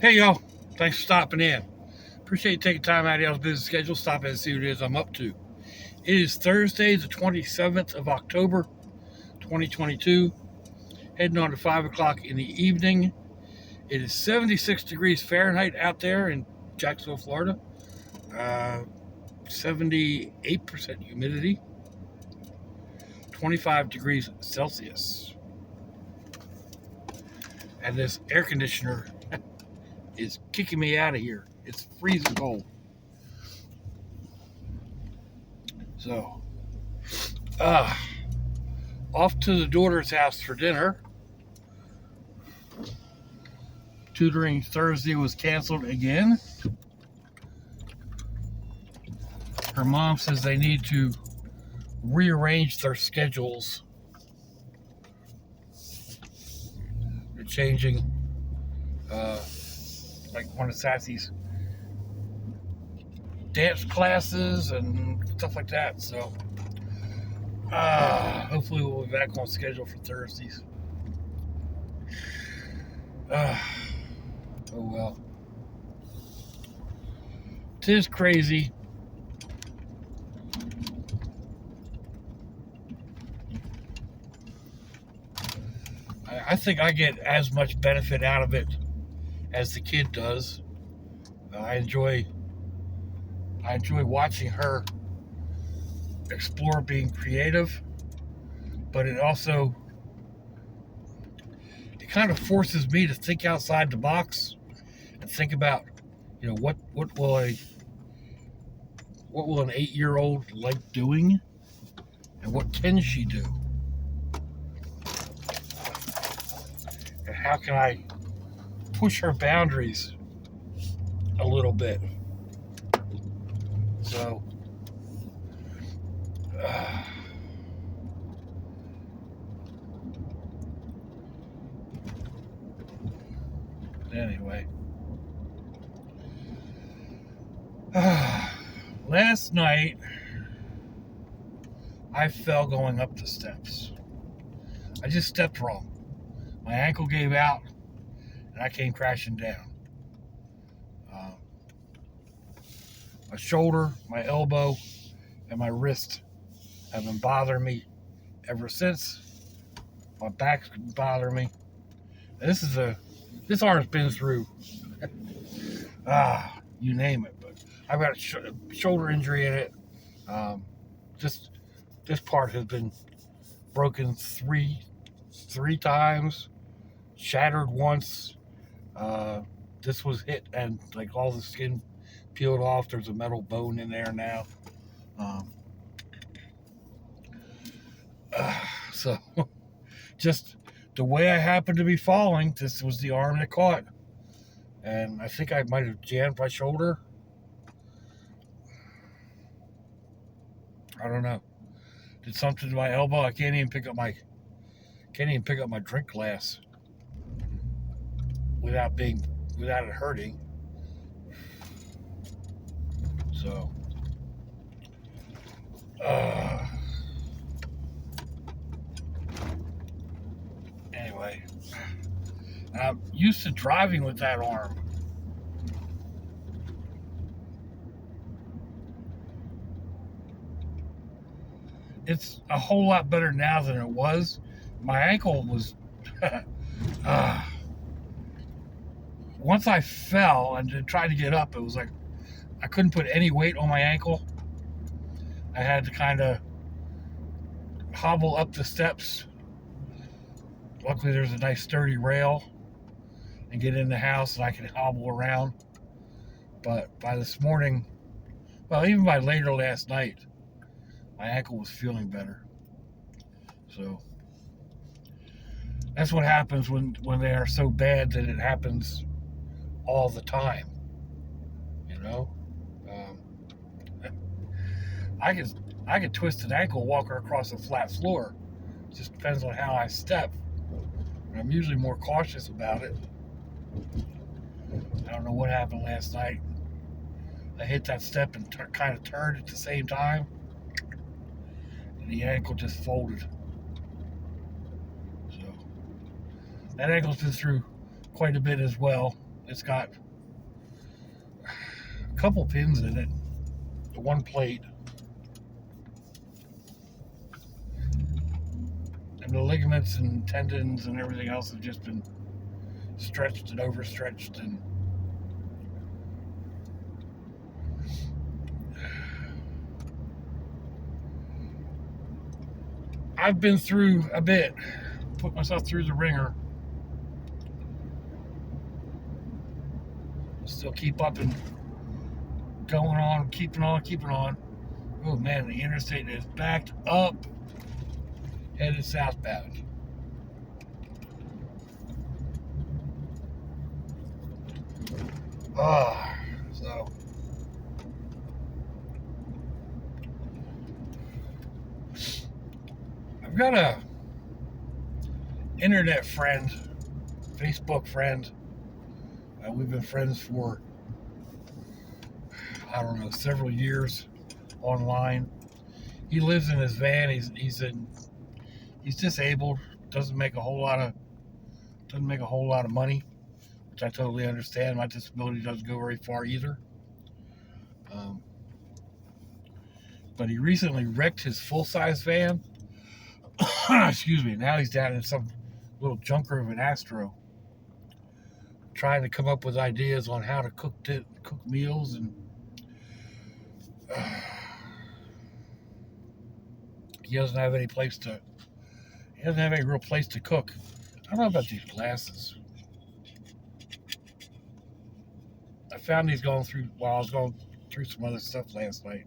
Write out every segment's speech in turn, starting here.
Hey y'all, thanks for stopping in. Appreciate you taking time out of y'all's busy schedule, stopping in and see what it is I'm up to. It is Thursday, the 27th of October, 2022, heading on to 5 o'clock in the evening. It is 76 degrees Fahrenheit out there in Jacksonville, Florida. 78% humidity, 25 degrees Celsius. And this air conditioner is kicking me out of here. It's freezing cold. So, off to the daughter's house for dinner. Tutoring Thursday was canceled again. Her mom says they need to rearrange their schedules. They're changing, like one of Sassy's dance classes and stuff like that. So, hopefully we'll be back on schedule for Thursdays. Oh well. 'Tis crazy. I think I get as much benefit out of it as the kid does. I enjoy watching her explore being creative, but it kind of forces me to think outside the box and think about, what will an 8-year-old like doing, and what can she do, and how can I push her boundaries a little bit. So, anyway, last night I fell going up the steps. I just stepped wrong. My ankle gave out and I came crashing down. My shoulder, my elbow, and my wrist have been bothering me ever since. My back's been bothering me. And this arm's been through, you name it. But I've got a shoulder injury in it. This part has been broken three times, shattered once. This was hit and like all the skin peeled off. There's a metal bone in there now. So just the way I happened to be falling, this was the arm that caught. And I think I might have jammed my shoulder. I don't know. Did something to my elbow. I can't even pick up my drink glass without it hurting. So, anyway, I'm used to driving with that arm. It's a whole lot better now than it was. My ankle was, once I fell and tried to get up, it was like I couldn't put any weight on my ankle. I had to kind of hobble up the steps. Luckily, there's a nice sturdy rail and get in the house and I can hobble around. But by this morning, well, even by later last night, my ankle was feeling better. So that's what happens when they are so bad that it happens all the time. I could twist an ankle, walk her across a flat floor. It just depends on how I step. And I'm usually more cautious about it. I don't know what happened last night. I hit that step and kind of turned at the same time, and the ankle just folded. So that ankle's been through quite a bit as well. It's got a couple pins in it, one plate, and the ligaments and tendons and everything else have just been stretched and overstretched, and I've been through a bit, put myself through the ringer. Still keep up and going on, keeping on. Oh man, the interstate is backed up, headed southbound. So I've got a internet friend, Facebook friend. We've been friends for, I don't know, several years online. He lives in his van. He's disabled. Doesn't make a whole lot of money, which I totally understand. My disability doesn't go very far either. But he recently wrecked his full-size van. Excuse me. Now he's down in some little junker of an Astro, trying to come up with ideas on how to cook meals, and he doesn't have any real place to cook. I don't know about these glasses. I found these while I was going through some other stuff last night.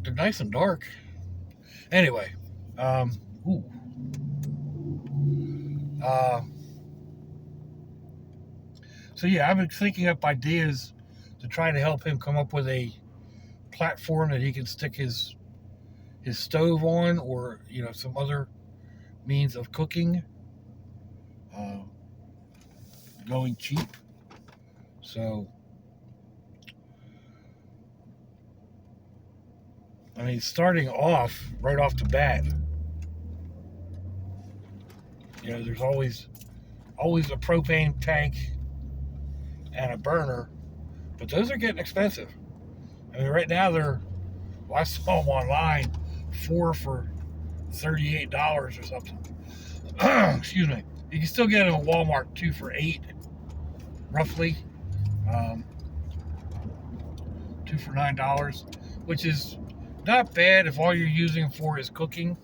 They're nice and dark. Anyway, so yeah, I've been thinking up ideas to try to help him come up with a platform that he can stick his stove on, or some other means of cooking, going cheap. So I mean, starting off right off the bat, there's always a propane tank and a burner, but those are getting expensive. I mean, right now I saw them online, 4 for $38 or something. Excuse me. You can still get them at Walmart 2 for $8, roughly. 2 for $9, which is not bad if all you're using them for is cooking.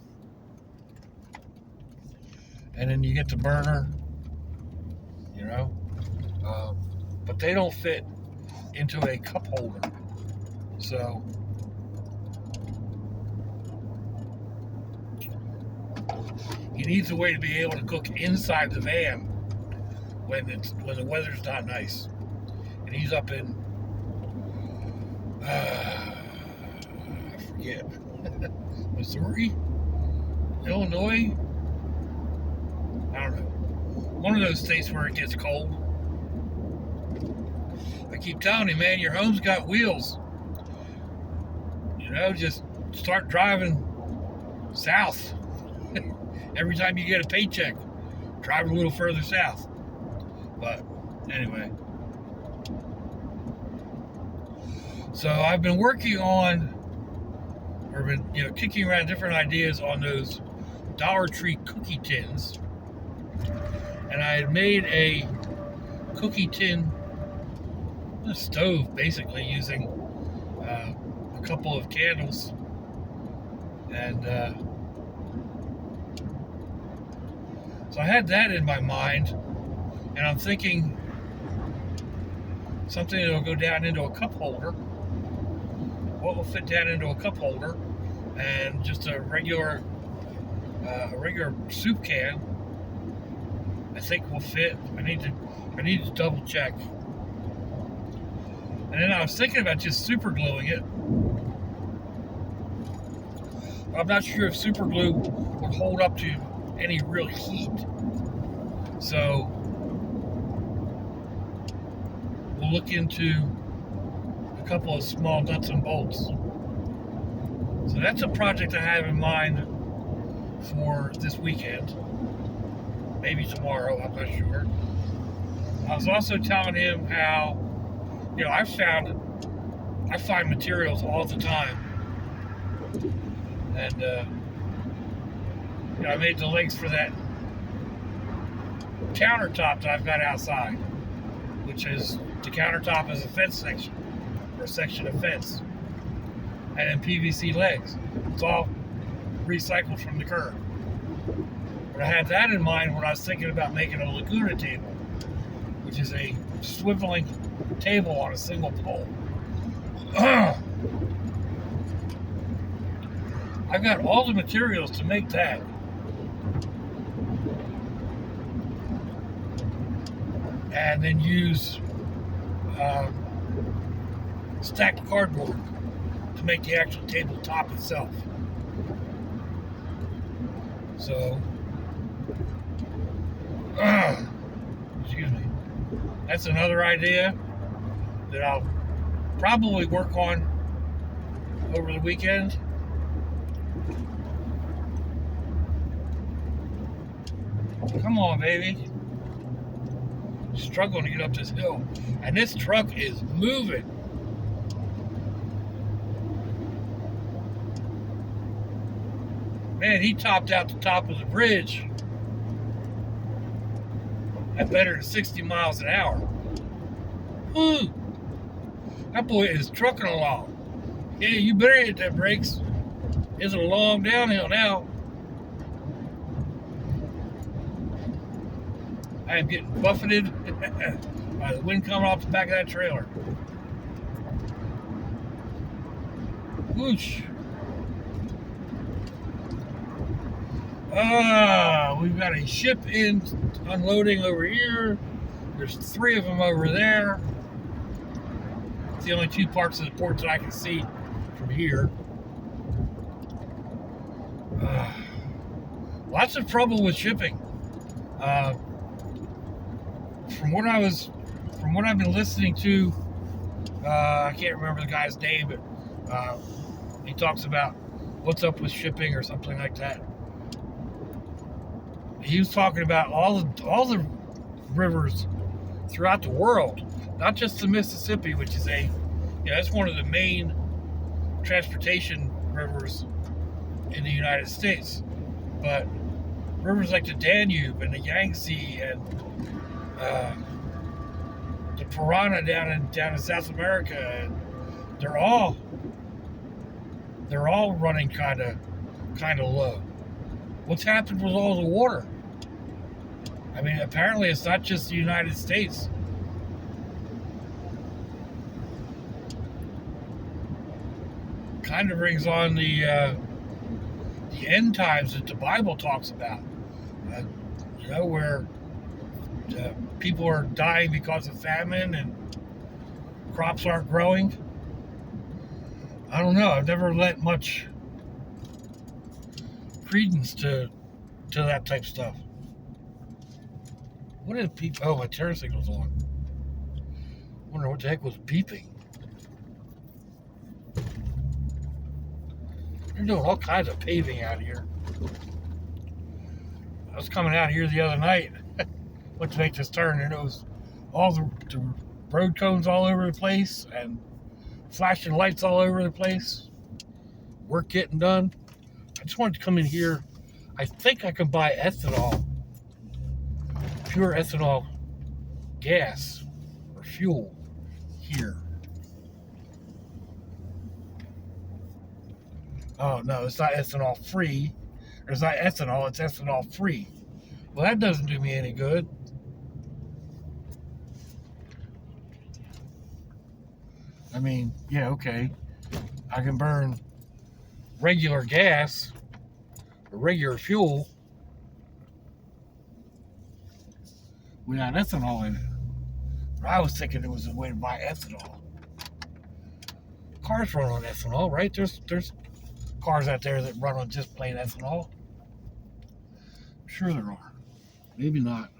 And then you get the burner, but they don't fit into a cup holder. So he needs a way to be able to cook inside the van when the weather's not nice. And he's up in I forget, Missouri, Illinois. I don't know. One of those states where it gets cold. I keep telling him, man, your home's got wheels. Just start driving south. Every time you get a paycheck, drive a little further south. But anyway. So I've been working on, kicking around different ideas on those Dollar Tree cookie tins. And I had made a cookie tin, a stove, basically, using a couple of candles. And so I had that in my mind, and I'm thinking something that will go down into a cup holder. What will fit down into a cup holder? And just a regular soup can, I think will fit. I need to double check. And then I was thinking about just super gluing it. I'm not sure if super glue would hold up to any real heat. So we'll look into a couple of small nuts and bolts. So that's a project I have in mind for this weekend. maybe tomorrow, I'm not sure. I was also telling him how, I find materials all the time. And, I made the legs for that countertop that I've got outside, which is, the countertop is a fence section, or a section of fence. And then PVC legs. It's all recycled from the curb. But I had that in mind when I was thinking about making a Laguna table, which is a swiveling table on a single pole. I've got all the materials to make that. And then use stacked cardboard to make the actual tabletop itself. So, excuse me. That's another idea that I'll probably work on over the weekend. Come on, baby. Struggling to get up this hill. And this truck is moving. Man, he topped out the top of the bridge at better than 60 miles an hour. Woo! That boy is trucking along. Yeah, you better hit that brakes. It's a long downhill now. I am getting buffeted by the wind coming off the back of that trailer. Whoosh. We've got a ship in unloading over here. There's 3 of them over there. It's the only 2 parts of the port that I can see from here. Lots of trouble with shipping. From what I've been listening to, I can't remember the guy's name, but he talks about what's up with shipping or something like that. He was talking about all the rivers throughout the world, not just the Mississippi, which is it's one of the main transportation rivers in the United States, but rivers like the Danube and the Yangtze and the Parana down in South America, and they're all running kind of low. What's happened with all the water? I mean, apparently it's not just the United States. Kind of brings on the end times that the Bible talks about. Where people are dying because of famine and crops aren't growing. I don't know. I've never lent much credence to that type of stuff. What did people? Oh, my turn signal's on. I wonder what the heck was beeping. They're doing all kinds of paving out here. I was coming out here the other night. Went to make this turn, and it was all the road cones all over the place and flashing lights all over the place. Work getting done. I just wanted to come in here. I think I can buy ethanol, pure ethanol gas or fuel here. Oh no, it's not ethanol free. There's not ethanol, it's ethanol free. Well, that doesn't do me any good. I mean, yeah, okay. I can burn regular gas or regular fuel without ethanol in it. But I was thinking it was a way to buy ethanol. Cars run on ethanol, right? There's cars out there that run on just plain ethanol. I'm sure there are. Maybe not.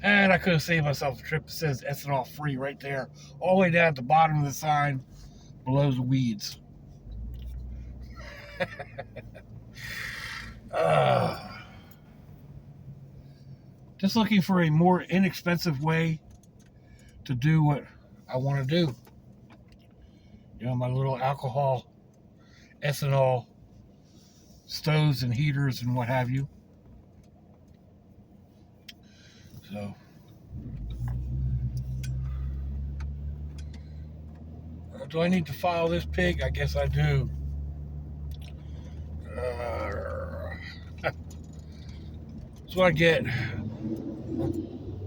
And I could have saved myself a trip that says ethanol free right there, all the way down at the bottom of the sign below the weeds. uh, just looking for a more inexpensive way to do what I want to do. You know, my little alcohol, ethanol stoves and heaters and what have you. So, do I need to file this pig? I guess I do. That's what I get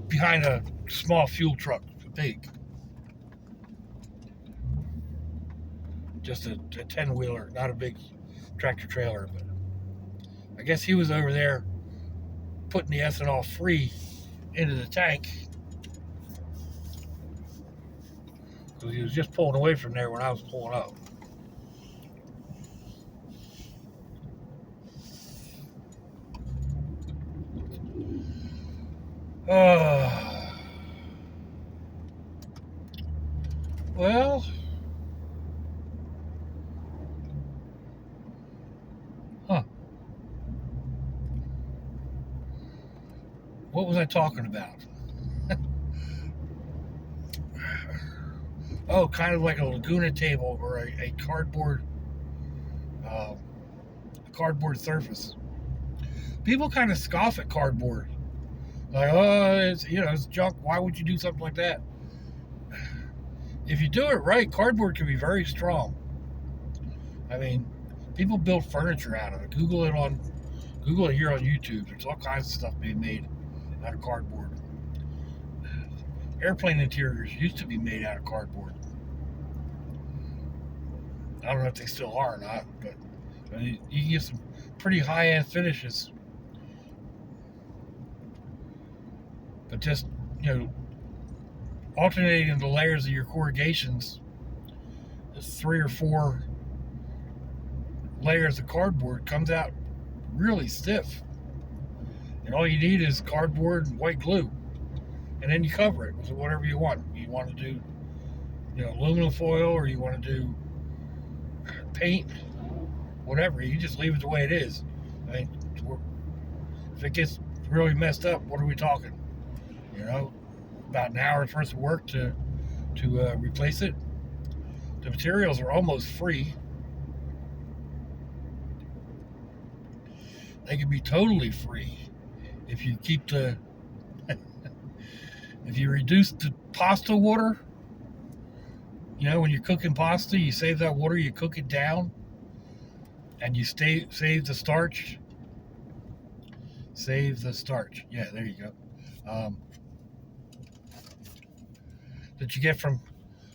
behind a small fuel truck, a pig. Just a 10-wheeler, not a big tractor trailer. But I guess he was over there putting the ethanol free into the tank because he was just pulling away from there when I was pulling up. Well, what was I talking about? Oh, kind of like a Laguna table or a cardboard surface. People kind of scoff at cardboard. Like, oh, it's junk. Why would you do something like that? If you do it right, cardboard can be very strong. I mean, people build furniture out of it. Google it here on YouTube. There's all kinds of stuff being made out of cardboard. Airplane interiors used to be made out of cardboard. I don't know if they still are or not, but I mean, you can get some pretty high-end finishes. But just, alternating the layers of your corrugations, 3 or 4 layers of cardboard comes out really stiff. And all you need is cardboard and white glue. And then you cover it with whatever you want. You want to do, aluminum foil, or you want to do paint, whatever. You just leave it the way it is. I mean, if it gets really messed up, what are we talking? About an hour's worth of work to replace it. The materials are almost free. They can be totally free if you keep if you reduce the pasta water. When you're cooking pasta, you save that water, you cook it down, and you save the starch. Save the starch. Yeah, there you go. That you get from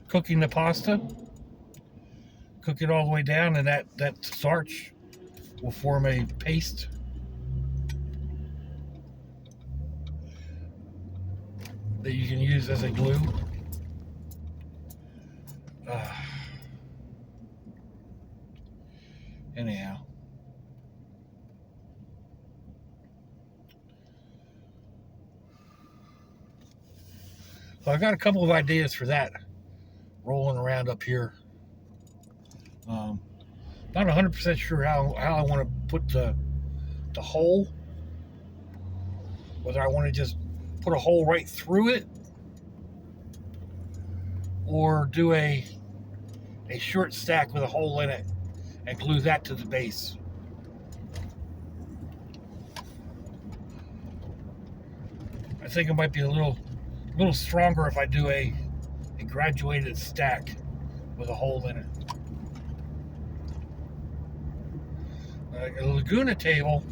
cooking the pasta. Cook it all the way down, and that starch will form a paste. That you can use as a glue. Anyhow. So I got a couple of ideas for that rolling around up here. Not 100% sure how I want to put the hole. Whether I want to just put a hole right through it, or do a short stack with a hole in it and glue that to the base. I think it might be a little stronger if I do a graduated stack with a hole in it. A Laguna table,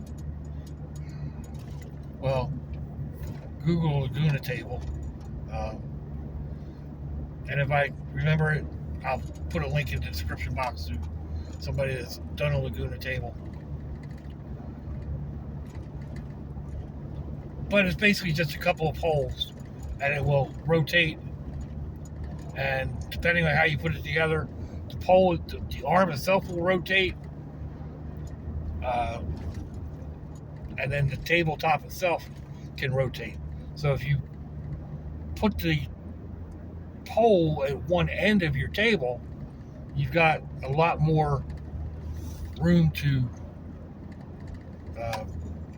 well, Google Laguna table, and if I remember it, I'll put a link in the description box to somebody that's done a Laguna table. But it's basically just a couple of holes, and it will rotate, and depending on how you put it together, the arm itself will rotate, and then the tabletop itself can rotate. So if you put the pole at one end of your table, you've got a lot more room to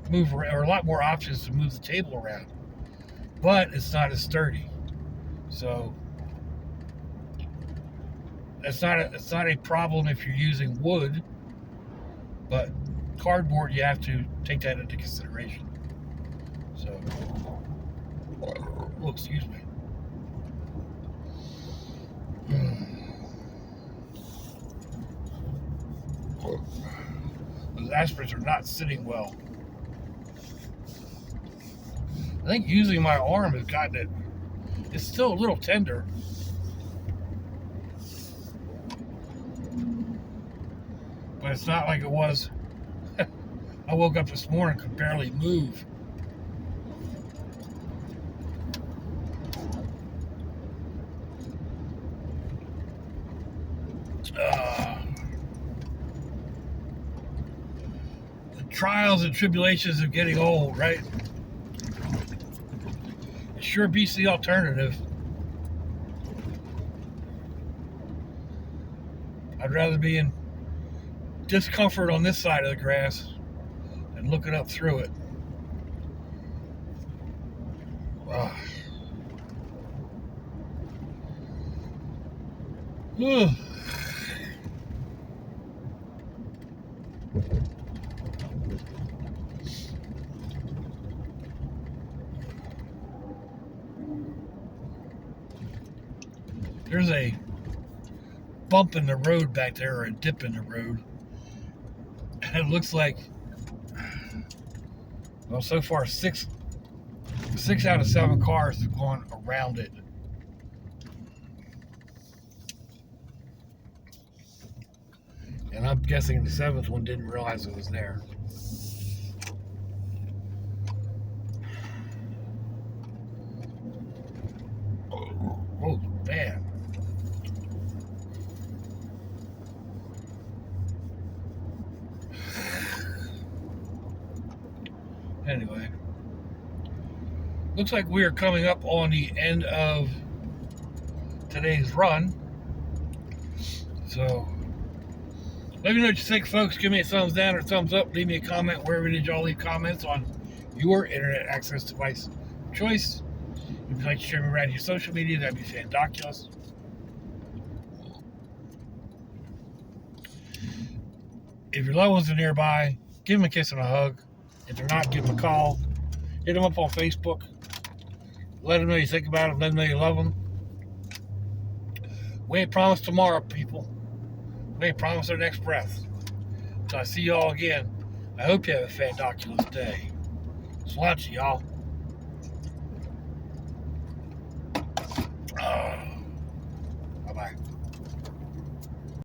move around, or a lot more options to move the table around, but it's not as sturdy. So it's not a problem if you're using wood, but cardboard, you have to take that into consideration. So, oh, excuse me. Those aspirins are not sitting well. I think using my arm has gotten it. It's still a little tender. But it's not like it was. I woke up this morning, could barely move. The trials and tribulations of getting old, right? It sure beats the alternative. I'd rather be in discomfort on this side of the grass and looking up through it. There's a bump in the road back there, or a dip in the road. And it looks like, well, so far six out of 7 cars have gone around it. And I'm guessing the 7th one didn't realize it was there. Oh, man. Anyway, looks like we are coming up on the end of today's run. So, let me know what you think, folks. Give me a thumbs down or thumbs up. Leave me a comment wherever did y'all leave comments on your internet access device of choice. If you'd like to share me around your social media, that'd be fandoculous. If your loved ones are nearby, give them a kiss and a hug. If they're not, give them a call. Hit them up on Facebook. Let them know you think about them. Let them know you love them. We ain't promised tomorrow, people. We ain't promised our next breath. So I see y'all again. I hope you have a fandoculous day. Sláinte, y'all.